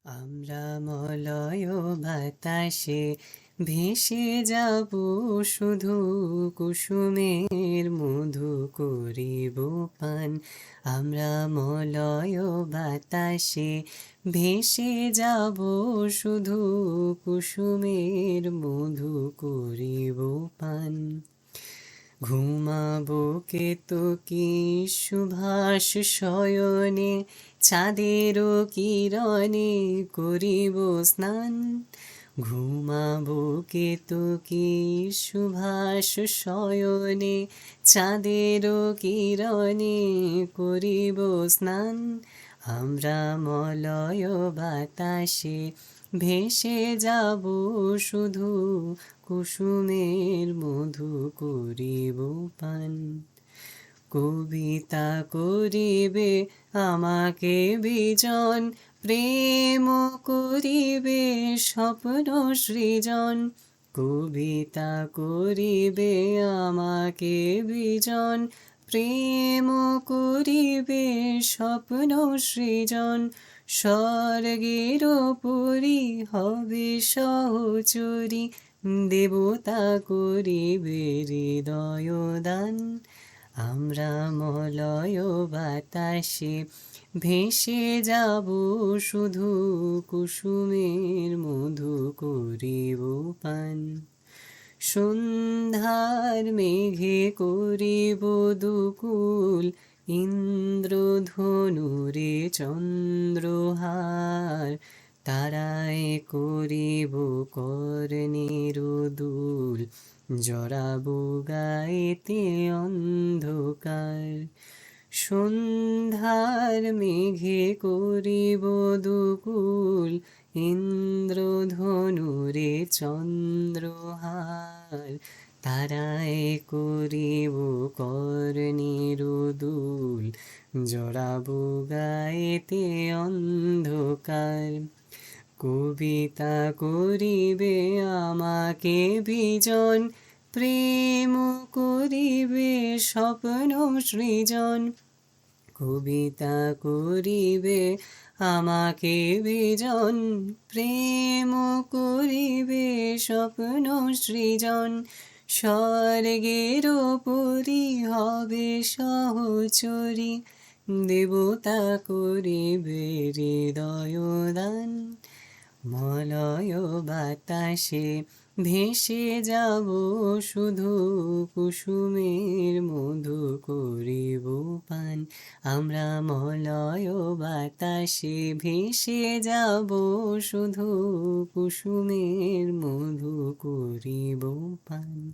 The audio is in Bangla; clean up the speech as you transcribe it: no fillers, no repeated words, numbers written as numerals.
আমরা মলয় বাতাসে ভেসে যাব, শুধু কুসুমের মধু করিব পান। আমরা মলয় বাতাসে ভেসে যাব, শুধু কুসুমের মধু করিব পান। ঘুমাবো কেতকী সুভাষ শয়নে, চাঁদেরও কিরণে করিব স্নান। ঘুমাবো কেতকী সুভাষ শয়নে, চাঁদেরও কিরণে করিব স্নান। আমরা মলয় বাতাসে ভেসে যাব, শুধু কুসুমের মধু করিব পান। কবিতা করিবে আমাকে বিজন, প্রেম করিবে স্বপ্ন সৃজন। কবিতা করিবে আমাকে বিজন, প্রেম করিবে স্বপ্ন সৃজন। স্বর্গের পুরী হবে সহচরী, দেবতা করিবে হৃদয় দান। আমরা মলয় বাতাসে ভেসে যাব, শুধু কুসুমের মধু করিব পান। সন্ধ্যার মেঘে করিব দুকুল, ইন্দ্রধনুরে চন্দ্রহার। তারায় করিব কর্ণের দুল, জড়াবো গায়েতে অন্ধকার। সন্ধ্যার মেঘে করিব দুকুল, ইন্দ্রধনুরে চন্দ্রহার। তারায় করিব কর্ণের দুল, জড়াবো গায়েতে অন্ধকার। কবিতা করিবে আমাকে বিজন, প্রেম করিবে স্বপ্ন সৃজন। কবিতা করিবে আমাকে বিজন, প্রেম করিবে স্বপ্ন সৃজন। স্বর্গের পুরী হবে সহচরী, দেবতা করিবে হৃদয় দান। মলয় বাতাসে ভেসে যাব, শুধু কুসুমের মধু করিব পান। আমরা মলয় বাতাসে ভেসে যাব, শুধু কুসুমের মধু করিব পান।